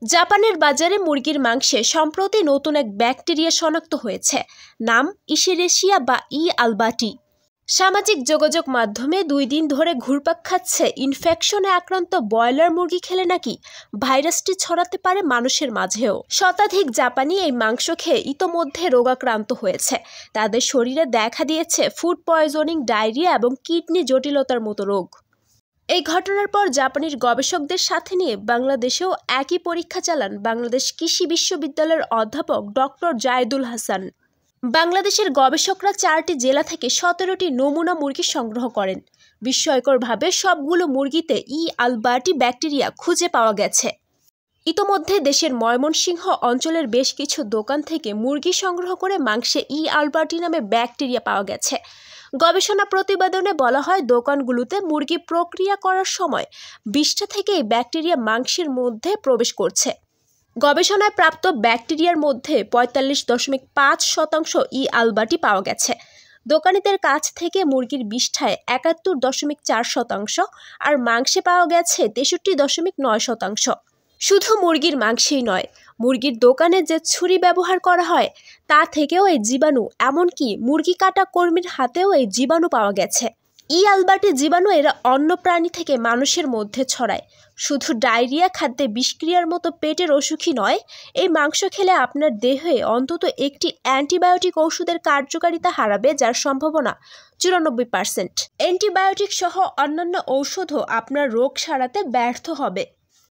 জাপানের বাজারে মুরগির মাংসে সম্প্রতি নতুন এক ব্যাকটেরিয়া শনাক্ত হয়েছে। নাম ইশেরেশিয়া বা ই আলবাটি। সামাজিক যোগাযোগ মাধ্যমে 2 দিন ধরে ঘুরপাক খাচ্ছে ইনফেকশনে আক্রান্ত ব্রয়লার মুরগি খেলে নাকি ভাইরাসটি ছড়াতে পারে মানুষের মাঝেও। শতাধিক জাপানি এই মাংস খেয়ে ইতোমধ্যে রোগাক্রান্ত হয়েছে। তাদের শরীরে দেখা দিয়েছে ফুড পয়জনিং, ডায়রিয়া এবং কিডনি জটিলতার মতো রোগ। এই ঘটনার পর জাপানির গবেষকদের সাথে নিয়ে বাংলাদেশেও একই পরীক্ষা চালান বাংলাদেশ কৃষি বিশ্ববিদ্যালয়ের অধ্যাপক ডক্টর জায়েদুল হাসান। বাংলাদেশের গবেষকরা 4টি জেলা থেকে 17টি নমুনা মুরগি সংগ্রহ করেন। বিস্ময়করভাবে সবগুলো মুরগিতে ই আলবার্টি ব্যাকটেরিয়া খুঁজে পাওয়া গেছে। ইতোমধ্যে দেশের ময়মনসিংহ অঞ্চলের বেশ কিছু দোকান থেকে মুরগি সংগ্রহ করে মাংসে ই আলবার্টি নামে ব্যাকটেরিয়া পাওয়া গেছে। গবেষণা প্রতিবেদনে বলা হয়, দোকানগুলোতে মুরগি প্রক্রিয়া করার সময় 20টা থেকে এই ব্যাকটেরিয়া মাংসের মধ্যে প্রবেশ করছে। গবেষণায় প্রাপ্ত ব্যাকটেরিয়ার মধ্যে 45.5% ই আলবাটি পাওয়া গেছে। দোকানিদের কাছ থেকে মুরগির বিষ্ঠায় 71.4% আর মাংসে পাওয়া গেছে 63.9%। শুধু মুরগির মাংসেই নয়, মুরগির দোকানে যে ছুরি ব্যবহার করা হয় তা থেকেও এই জীবাণু, এমনকি মুরগি কাটা কর্মীর হাতেও এই জীবাণু পাওয়া গেছে। ই আলবার্টি জীবাণু এরা অন্য প্রাণী থেকে মানুষের মধ্যে ছড়ায়। শুধু ডায়রিয়া, খাদ্যে বিষক্রিয়ার মতো পেটের অসুখই নয়, এই মাংস খেলে আপনার দেহে অন্তত একটি অ্যান্টিবায়োটিক ওষুধের কার্যকারিতা হারাবে, যার সম্ভাবনা 94%। অ্যান্টিবায়োটিক সহ অন্যান্য ঔষধও আপনার রোগ সারাতে ব্যর্থ হবে।